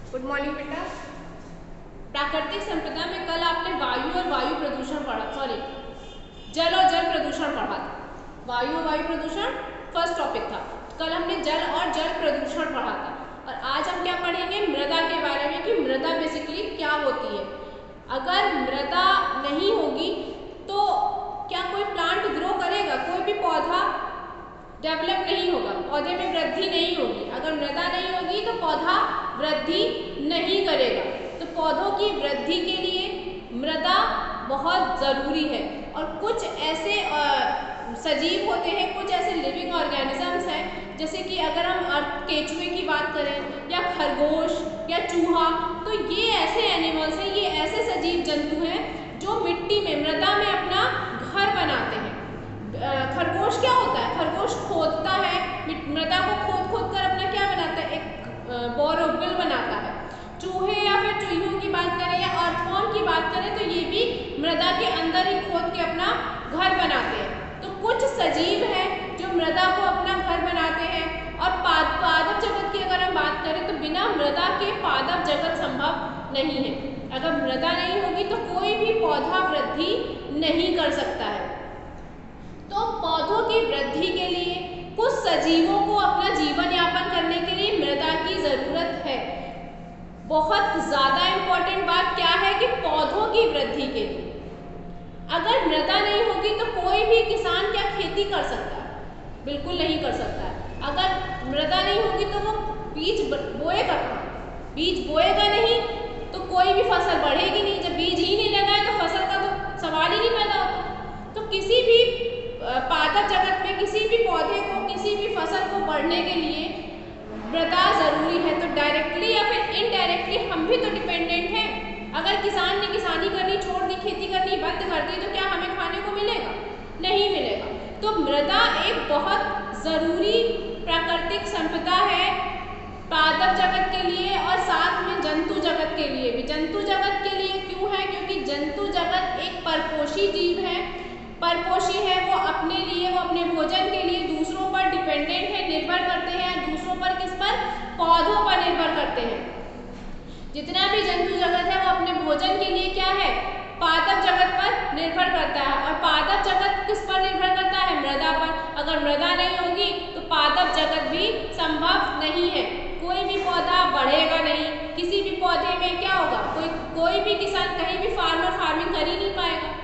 Good morning बेटा। प्राकृतिक संपदा में कल आपने वायु और वायु प्रदूषण पढ़ा, सॉरी जल और जल प्रदूषण पढ़ा था। वायु और वायु प्रदूषण फर्स्ट टॉपिक था। कल हमने जल और जल प्रदूषण पढ़ा था और आज हम क्या पढ़ेंगे, मृदा के बारे में कि मृदा बेसिकली क्या होती है। अगर मृदा नहीं होगी तो क्या कोई प्लांट ग्रो करेगा, कोई भी पौधा डेवलप नहीं होगा, पौधे में वृद्धि नहीं होगी। अगर मृदा नहीं होगी तो पौधा वृद्धि नहीं करेगा। तो पौधों की वृद्धि के लिए मृदा बहुत ज़रूरी है। और कुछ ऐसे सजीव होते हैं, कुछ ऐसे लिविंग ऑर्गेनिजम्स हैं, जैसे कि अगर हम केचुए की बात करें या खरगोश या चूहा, तो ये ऐसे एनिमल्स हैं, ये ऐसे सजीव जंतु हैं जो मिट्टी में, मृदा में अपना घर बनाते हैं। खरगोश क्या होता है, खरगोश खोदता है, मृदा को खोद खोद कर अपना क्या बनाता है, एक बोरवेल बनाता है। चूहे या फिर चूहियों की बात करें या अर्थवॉर्म की बात करें तो ये भी मृदा के अंदर ही खोद के अपना घर बनाते हैं। तो कुछ सजीव हैं जो मृदा को अपना घर बनाते हैं। और पादप जगत की अगर हम बात करें तो बिना मृदा के पादप जगत संभव नहीं है। अगर मृदा नहीं होगी तो कोई भी पौधा वृद्धि नहीं कर सकता है। तो पौधों की वृद्धि के लिए, कुछ सजीवों को अपना जीवन यापन करने के लिए मृदा की जरूरत है। बहुत ज्यादा इंपॉर्टेंट बात क्या है कि पौधों की वृद्धि के लिए अगर मृदा नहीं होगी तो कोई भी किसान क्या खेती कर सकता है, बिल्कुल नहीं कर सकता है। अगर मृदा नहीं होगी तो वो बीज बोएगा कहाँ, बीज बोएगा नहीं तो कोई भी फसल बढ़ेगी नहीं। जब बीज ही नहीं लगा है तो फसल का तो सवाल ही नहीं पैदा होता। तो किसी भी पादप जगत में किसी भी पौधे को, किसी भी फसल को बढ़ने के लिए मृदा जरूरी है। तो डायरेक्टली या फिर इनडायरेक्टली हम भी तो डिपेंडेंट हैं। अगर किसान ने किसानी करनी छोड़ दी, खेती करनी बंद कर दी, तो क्या हमें खाने को मिलेगा? नहीं मिलेगा। तो मृदा एक बहुत जरूरी प्राकृतिक संपदा है पादप जगत के लिए और साथ में जंतु जगत के लिए भी। जंतु जगत के लिए क्यों है? क्योंकि जंतु जगत एक परपोषी जीव है, परपोषी है। वो अपने लिए, वो अपने भोजन के लिए दूसरों पर डिपेंडेंट है, निर्भर करते हैं। दूसरों पर किस पर? पौधों पर निर्भर करते हैं। जितना भी जंतु जगत है वो अपने भोजन के लिए क्या है? पादप जगत पर निर्भर करता है। और पादप जगत किस पर निर्भर करता है? मृदा पर। अगर मृदा नहीं होगी तो पादप जगत भी संभव नहीं है। कोई भी पौधा बढ़ेगा नहीं। किसी भी पौधे में क्या होगा? कोई भी किसान कहीं भी फार्मिंग कर ही नहीं पाएगा।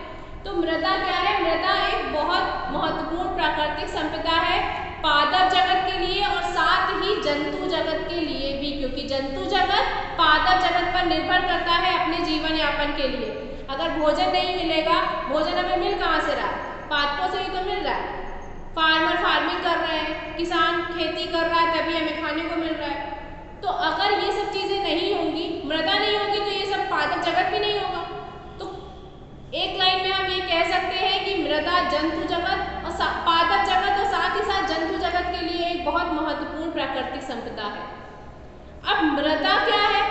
तो मृदा क्या है? मृदा एक बहुत महत्वपूर्ण प्राकृतिक संपदा है पादप जगत के लिए और साथ ही जंतु जगत के लिए भी, क्योंकि जंतु जगत पादप जगत पर निर्भर करता है अपने जीवन यापन के लिए। अगर भोजन नहीं मिलेगा, भोजन हमें मिल कहाँ से रहा है? पादपों से ही तो मिल रहा है। फार्मर फार्मिंग कर रहे हैं, किसान खेती कर रहा है, तभी हमें खाने को मिल रहा है। तो अगर ये सब चीजें नहीं होंगी, मृदा नहीं होगी, तो ये सब पादप जगत भी नहीं होगा। तो एक लाइन में हम ये कह सकते हैं कि मृदा जंतु जगत और पादप जगत और साथ ही साथ जंतु जगत के लिए एक बहुत महत्वपूर्ण प्राकृतिक संपदा है। अब मृदा क्या है?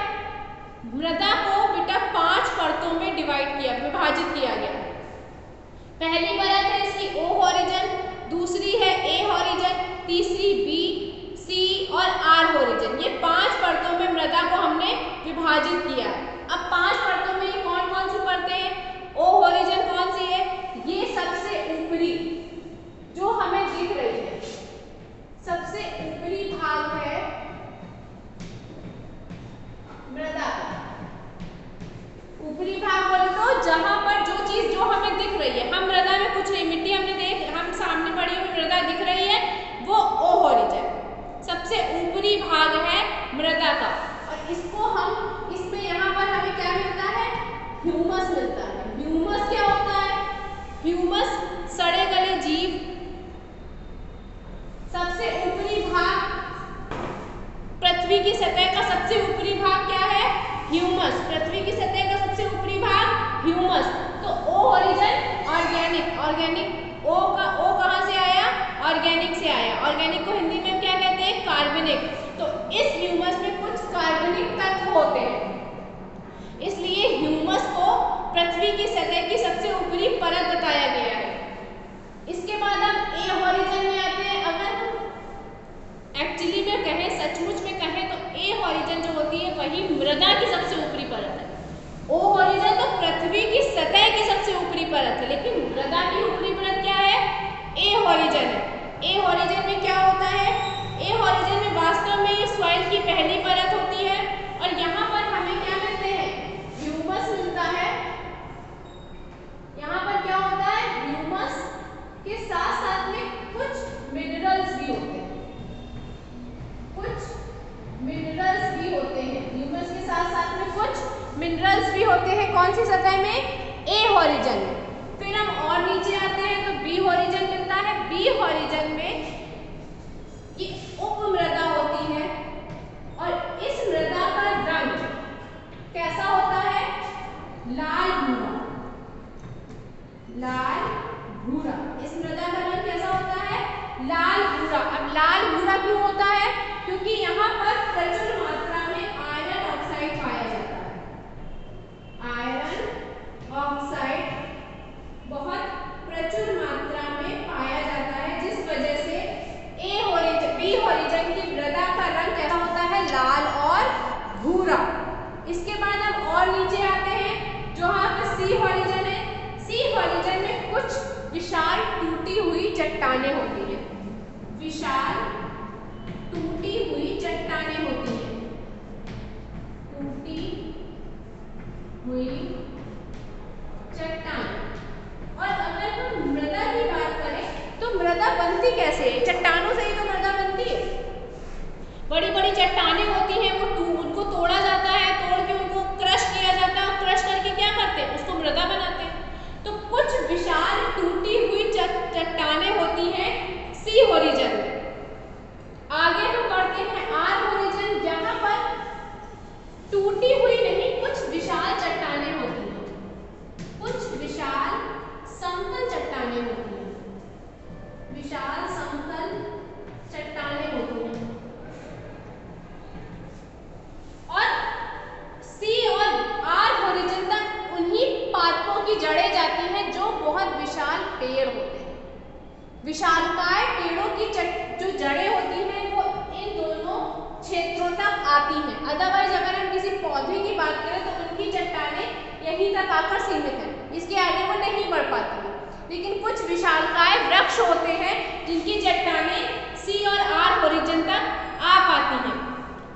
मृदा को बेटा 5 परतों में विभाजित किया गया। पहली परत है इसकी ओ हॉरिजन, दूसरी है ए हॉरिजन, तीसरी बी, सी और आर हॉरिजन। ये 5 परतों में मृदा को हमने विभाजित किया है। अब 5 परतों में ये कौन कौन सी परतें हैं? ओ हॉरिजन कौन सी है? ये सबसे ऊपरी जो हमें दिख रही है, सबसे ऊपरी भाग है मृदा। ऊपरी भाग बोले तो जहां पर जो चीज जो हमें दिख रही है, हम मृदा में कुछ नहीं, मिट्टी हम सामने पड़ी हुई मृदा दिख रही है, वो ओ हॉरिजन सबसे ऊपरी भाग है मृदा का। और इसको हम, इसमें यहाँ पर हमें क्या मिलता है? ह्यूमस मिलता है। ह्यूमस क्या होता है? ह्यूमस सड़े गले जीव। सबसे ऊपरी भाग पृथ्वी की सतह का सबसे ऊपरी भाग क्या है? ह्यूमस। पृथ्वी की सतह का सबसे ऊपरी भाग ह्यूमस। तो ओ हॉरिजन ऑर्गेनिक ओ कहाँ से आया? ऑर्गेनिक से आया। ऑर्गेनिक को हिंदी में क्या कहते हैं? कार्बनिक। तो इस ह्यूमस में कुछ कार्बनिक तत्व होते हैं, इसलिए ह्यूमस को पृथ्वी की सतह की सबसे ऊपरी परत बताया गया है। इसके बाद हम ए हॉरिजन में आते हैं। अगर एक्चुअली में कहें, सचमुच में कहें तो ए हॉरिजन जो होती है वही मृदा की सबसे ऊपरी परत है। ओ हॉरिजन तो पृथ्वी की सतह की सबसे ऊपरी परत है, लेकिन मृदा की ऊपरी परत क्या है? ए हॉरिजन है। ए हॉरिजन में क्या होता है? ए हॉरिजन में वास्तव में ये सॉइल की पहली परत होती है और यहाँ पर हमें क्या मिलते हैं? ह्यूमस मिलता है। यहाँ पर क्या होता है? ह्यूमस के साथ साथ में कुछ मिनरल्स भी होते हैं, कुछ मिनरल्स भी होते हैं। ह्यूमस के साथ साथ में कुछ मिनरल्स भी होते हैं। कौन सी सतह में? ए हॉरिजन में। फिर हम और नीचे आते हैं तो बी हॉरिजन मिलता है। बी हॉरिजन में ये उपमृदा होती है और इस मृदा का रंग कैसा होता है? लाल भूरा। लाल भूरा। इस मृदा का रंग कैसा होता है? लाल भूरा। अब लाल भूरा क्यों होता है? क्योंकि यहाँ पर प्रचुर मात्रा में आयरन ऑक्साइड पाया जाता है। आयरन ऑक्साइड बहुत प्रचुर मात्रा में पाया जाता है, जिस वजह से ए हॉरिजन, बी हॉरिजन की मृदा का रंग कैसा होता है? लाल और भूरा। इसके बाद हम और नीचे आते हैं जो यहाँ पे सी हॉरिजन है। सी हॉरिजन में कुछ विशाल टूटी हुई चट्टानें होती हैं। विशाल टूटी हुई चट्टानें होती हैं। टूटी हुई चट्टान। और अगर हम मृदा की बात करें तो मृदा बनती कैसे है? चट्टानों से ही तो मृदा बनती है। बड़ी बड़ी चट्टानें होती हैं, उनको तोड़ा जाता है, तोड़ के उनको क्रश किया जाता है और क्रश करके क्या करते हैं? उसको मृदा बनाते हैं। तो कुछ विशाल टूटी हुई चट्टानें होती हैं सी हॉरिजन में। आगे हम बढ़ते हैं आर हॉरिजन। यहाँ पर टूटी हुई नहीं, कुछ विशाल चट्टानें होती हैं, कुछ विशाल समतल चट्टानें होती हैं, विशाल समतल चट्टानें होती हैं। और सी और आर हॉरिजन तक उन्हीं पादपों की जड़ें जाती हैं जो बहुत विशाल पेड़ होते हैं। विशालकाय पेड़ों की जो जड़ें होती हैं वो इन दोनों क्षेत्रों तक आती हैं। अदरवाइज अगर हम किसी पौधे की बात करें तो उनकी चट्टानें यहीं तक आकर सीमित है, इसके आगे वो नहीं बढ़ पाती है। लेकिन कुछ विशालकाय वृक्ष होते हैं जिनकी चट्टानें सी और आर हॉरिजन तक आ पाती हैं।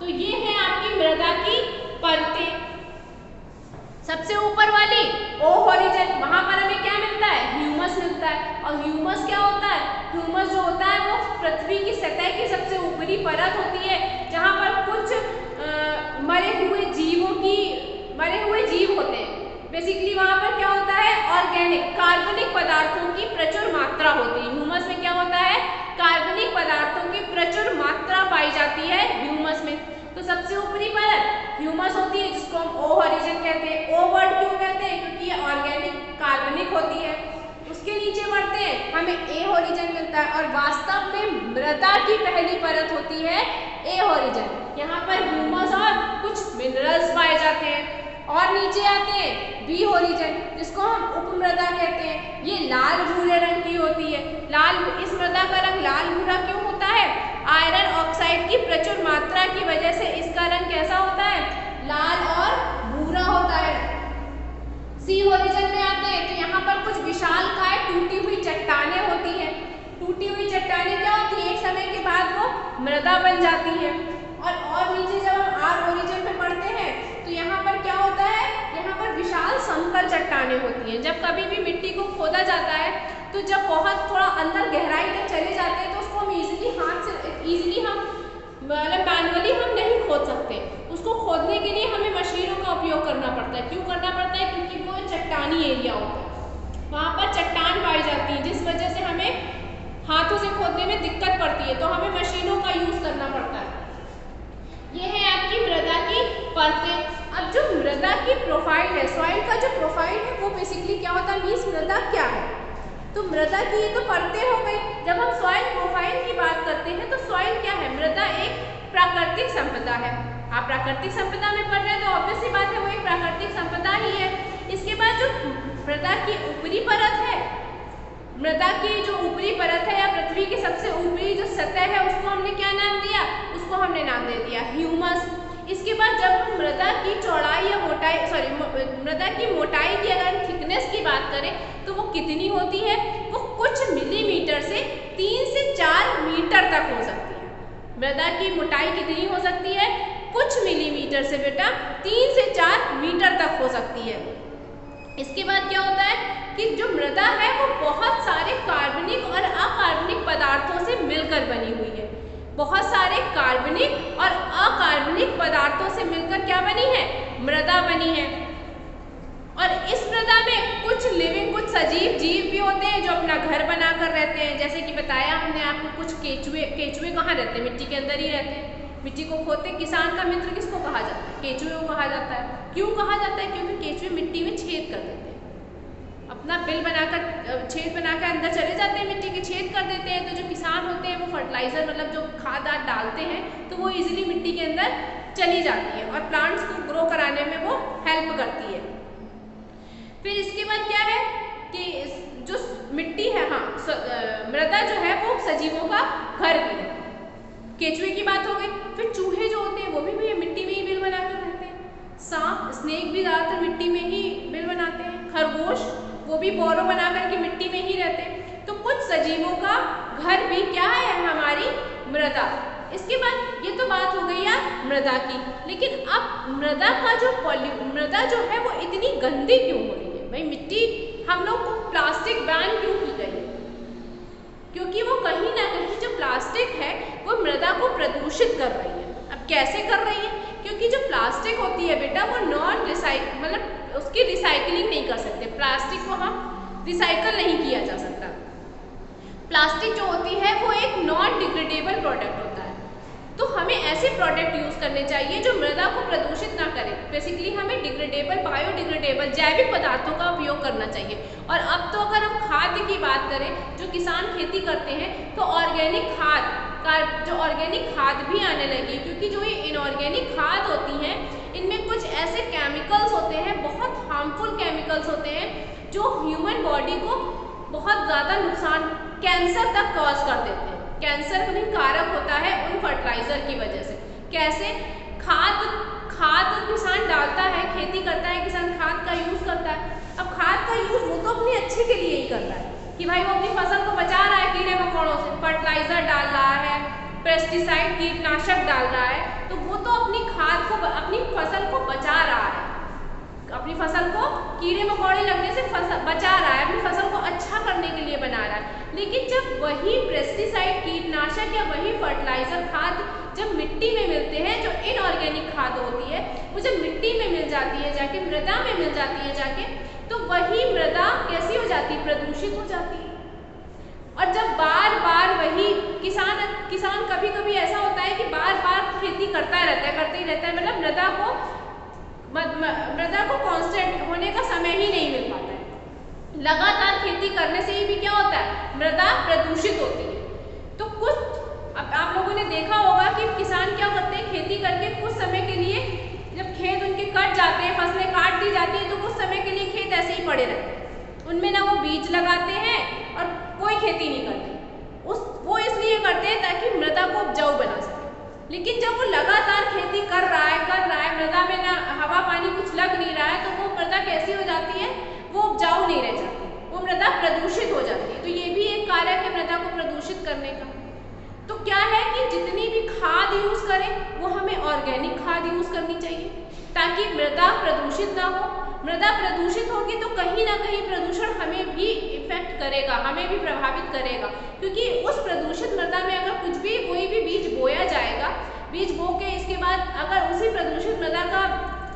तो ये है आपकी मृदा की परतें। सबसे ऊपर वाली ओ हॉरिजन, वहां पर हमें क्या मिलता है? ह्यूमस मिलता है। और ह्यूमस क्या होता है? ह्यूमस जो होता है वो पृथ्वी की सतह की सबसे ऊपरी परत होती है, जहां पर कुछ मरे हुए जीव होते हैं। बेसिकली वहां पर क्या होता है? ऑर्गेनिक कार्बनिक पदार्थों की प्रचुर मात्रा होती है। ह्यूमस में क्या होता है? कार्बनिक पदार्थों की प्रचुर मात्रा पाई जाती है ह्यूमस में। तो सबसे ऊपरी परत ह्यूमस होती है, जिसको हम ओ हॉरिजन कहते हैं। ओ वर्ड क्यों कहते हैं? क्योंकि ये ऑर्गेनिक कार्बनिक होती है। उसके नीचे बढ़ते हैं, हमें ए हॉरिजन मिलता है और वास्तव में मृदा की पहली परत होती है ए हॉरिजन। यहाँ पर ह्यूमस और कुछ मिनरल्स पाए जाते हैं। और नीचे आते हैं बी हॉरिजन, जिसको हम उपमृदा कहते हैं। ये लाल भूरे रंग की होती है। इस मृदा का रंग लाल भूरा क्यों होता है? आयरन ऑक्साइड की प्रचुर मात्रा की वजह से इसका रंग कैसा होता है? लाल और भूरा होता है। सी हॉरिजन में आते हैं तो यहाँ पर कुछ विशालकाय टूटी हुई चट्टानें होती हैं। टूटी हुई चट्टानें क्या होती है? एक समय के बाद वो मृदा बन जाती है। और नीचे जब हम आर हॉरिजन पे पढ़ते हैं तो यहाँ पर क्या होता है? यहाँ पर विशाल समतल चट्टानें होती हैं। जब कभी भी मिट्टी को खोदा जाता है तो जब बहुत थोड़ा अंदर गहराई तक चले जाते हैं तो उसको हम इजीली हम मैनुअली हम नहीं खोद सकते। उसको खोदने के लिए हमें मशीनों का उपयोग करना पड़ता है। क्यों करना पड़ता है? क्योंकि वो चट्टानी एरिया होता है, वहाँ पर चट्टान पाई जाती है, जिस वजह से हमें हाथों से खोदने में दिक्कत पड़ती है, तो हमें मशीनों का यूज करना पड़ता है। ये है आपकी मृदा की परतें। अब जो मृदा की प्रोफाइल है, सॉइल का जो प्रोफाइल है, वो बेसिकली क्या होता है? मीन्स मृदा क्या है? तो मृदा की ये तो परतें हो गई। जब हम सॉइल प्रोफाइल की बात करते हैं तो सॉइल क्या है? मृदा एक प्राकृतिक संपदा है। आप प्राकृतिक संपदा में पढ़ रहे हैं तो ऑब्वियस सी बात है वो एक प्राकृतिक संपदा ही है। इसके बाद जो मृदा की ऊपरी परत है, मृदा की जो ऊपरी परत है या पृथ्वी की सबसे ऊपरी जो सतह है, उसको हमने क्या नाम दिया? उसको हमने नाम दे दिया ह्यूमस। इसके बाद जब हम मृदा की चौड़ाई या मोटाई, मृदा की मोटाई की अगर थिकनेस की बात करें तो वो कितनी होती है? वो कुछ मिलीमीटर से 3 से 4 मीटर तक हो सकती है। मृदा की मोटाई कितनी हो सकती है? कुछ मिलीमीटर से बेटा 3 से 4 मीटर तक हो सकती है। इसके बाद क्या होता है कि जो मृदा है वो बहुत सारे कार्बनिक और अकार्बनिक पदार्थों से मिलकर बनी हुई है। बहुत सारे कार्बनिक और अकार्बनिक पदार्थों से मिलकर क्या बनी है? मृदा बनी है। और इस मृदा में कुछ लिविंग, कुछ सजीव जीव भी होते हैं जो अपना घर बनाकर रहते हैं। जैसे कि बताया हमने आपको, कुछ केचुए कहाँ रहते हैं? मिट्टी के अंदर ही रहते हैं। मिट्टी को खोदते, किसान का मित्र किसको कहा जाता है? केचुए को कहा जाता है। क्यों कहा जाता है? क्योंकि केचुए मिट्टी में छेद कर देते हैं, अपना बिल बनाकर, छेद बनाकर अंदर चले जाते हैं, मिट्टी के छेद कर देते हैं। तो जो किसान होते हैं वो फर्टिलाइजर, मतलब जो खाद आद डालते हैं, तो वो इजीली मिट्टी के अंदर चली जाती है और प्लांट्स को ग्रो कराने में वो हेल्प करती है। फिर इसके बाद क्या है कि जो मिट्टी है, मृदा जो है वो सजीवों का घर भी है। केचुए की बात हो गई। फिर चूहे जो होते हैं वो भी मिट्टी में ही बिल बनाकर रहते हैं। सांप, स्नेक भी ज़्यादातर मिट्टी में ही बिल बनाते हैं। खरगोश वो भी बोरो बना करके मिट्टी में ही रहते हैं। तो कुछ सजीवों का घर भी क्या है? हमारी मृदा। इसके बाद ये तो बात हो गई यार मृदा की, लेकिन अब मृदा का जो मृदा जो है वो इतनी गंदी क्यों हो रही है? भाई मिट्टी, हम लोग को प्लास्टिक बैन क्यों की गई? क्योंकि वो कहीं ना कहीं जो प्लास्टिक है वो मृदा को प्रदूषित कर रही है। अब कैसे कर रही है? क्योंकि जो प्लास्टिक होती है बेटा वो मतलब उसकी रिसाइकलिंग नहीं कर सकते। प्लास्टिक को हम रिसाइकल नहीं किया जा सकता। प्लास्टिक जो होती है वो एक नॉन डिग्रेडेबल प्रोडक्ट होता है। तो हमें ऐसे प्रोडक्ट यूज़ करने चाहिए जो मृदा को प्रदूषित ना करें। बेसिकली हमें डिग्रेडेबल, बायोडिग्रेडेबल, जैविक पदार्थों का उपयोग करना चाहिए। और अब तो अगर हम खाद की बात करें, जो किसान खेती करते हैं, तो ऑर्गेनिक खाद भी आने लगी। क्योंकि जो ये इनऑर्गेनिक खाद होती हैं इनमें कुछ ऐसे केमिकल्स होते हैं, बहुत हार्मफुल केमिकल्स होते हैं, जो ह्यूमन बॉडी को बहुत ज़्यादा नुकसान, कैंसर तक कॉज कर देते हैं। कैंसर भी कारक होता है उन फर्टिलाइजर की वजह से। कैसे? खाद किसान डालता है, खेती करता है, किसान खाद का यूज़ करता है। अब खाद का यूज़ वो तो अपने अच्छे के लिए ही करता है कि भाई वो अपनी फसल को बचा रहा है कीड़े मकोड़ों से, फर्टिलाइजर डाल रहा है, पेस्टिसाइड, कीटनाशक डाल रहा है, तो वो तो अपनी खाद को, अपनी फसल को बचा रहा है, अपनी फसल को कीड़े मकोड़े लगने से बचा रहा है, अपनी फसल को अच्छा करने के लिए बना रहा है। लेकिन जब वही पेस्टिसाइड, कीटनाशक या वही फर्टिलाइजर खाद जब मिट्टी में मिलते हैं, जो इनऑर्गेनिक खाद होती है, वो जब मिट्टी में मिल जाती है जाके, मृदा में मिल जाती है जाके, तो वही मृदा कैसी हो जाती है? प्रदूषित हो जाती है। और जब बार बार वही किसान कभी कभी ऐसा होता है कि बार बार खेती करता ही रहता है, मतलब मृदा को कांस्टेंट होने का समय ही नहीं मिल पाता है। लगातार खेती करने से ही भी क्या होता है? मृदा प्रदूषित होती है। तो अब आप लोगों ने देखा होगा कि किसान क्या करते हैं, खेती करके कुछ समय के लिए, जब खेत उनके कट जाते हैं, फसलें काट दी जाती हैं, तो कुछ समय के लिए खेत ऐसे ही पड़े रहते हैं। उनमें ना वो बीज लगाते हैं और कोई खेती नहीं करते। वो इसलिए करते हैं ताकि मृदा को उपजाऊ बना सके। लेकिन जब वो लगातार खेती कर रहा है, मृदा में ना हवा पानी कुछ लग नहीं रहा है, तो वो मृदा कैसी हो जाती है? वो उपजाऊ नहीं रह जाती, वो मृदा प्रदूषित हो जाती है। तो ये भी एक कारक है मृदा को प्रदूषित करने का। तो क्या है कि जितनी भी खाद यूज़ करें वो हमें ऑर्गेनिक खाद यूज़ करनी चाहिए, ताकि मृदा प्रदूषित ना हो। मृदा प्रदूषित होगी तो कहीं ना कहीं प्रदूषण हमें भी इफेक्ट करेगा, हमें भी प्रभावित करेगा। क्योंकि उस प्रदूषित मृदा में अगर कोई भी बीज बोया जाएगा, बीज बो के इसके बाद अगर उसी प्रदूषित मृदा का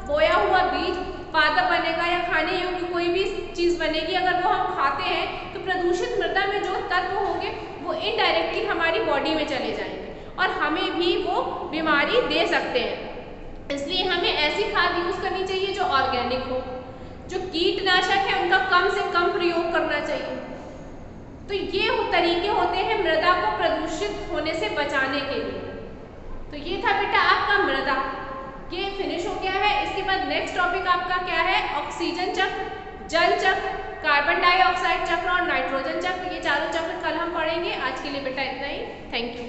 बोया हुआ बीज पादप बनेगा या खाने योग्य कोई भी चीज़ बनेगी, अगर वो हम खाते हैं, तो प्रदूषित मृदा में जो तत्व होंगे वो इनडायरेक्टली हमारी बॉडी में चले जाएंगे और हमें भी वो बीमारी दे सकते हैं। इसलिए हमें ऐसी खाद यूज़ करनी चाहिए जो ऑर्गेनिक हो। जो कीटनाशक है उनका कम से कम प्रयोग करना चाहिए। तो ये तरीके होते हैं मृदा को प्रदूषित होने से बचाने के लिए। तो ये था बेटा आपका मृदा, ये फिनिश हो गया है। इसके बाद नेक्स्ट टॉपिक आपका क्या है? ऑक्सीजन चक्र, जल चक्र, कार्बन डाइऑक्साइड चक्र और नाइट्रोजन चक्र। ये चारों चक्र कल हम पढ़ेंगे। आज के लिए बेटा इतना ही। Thank you.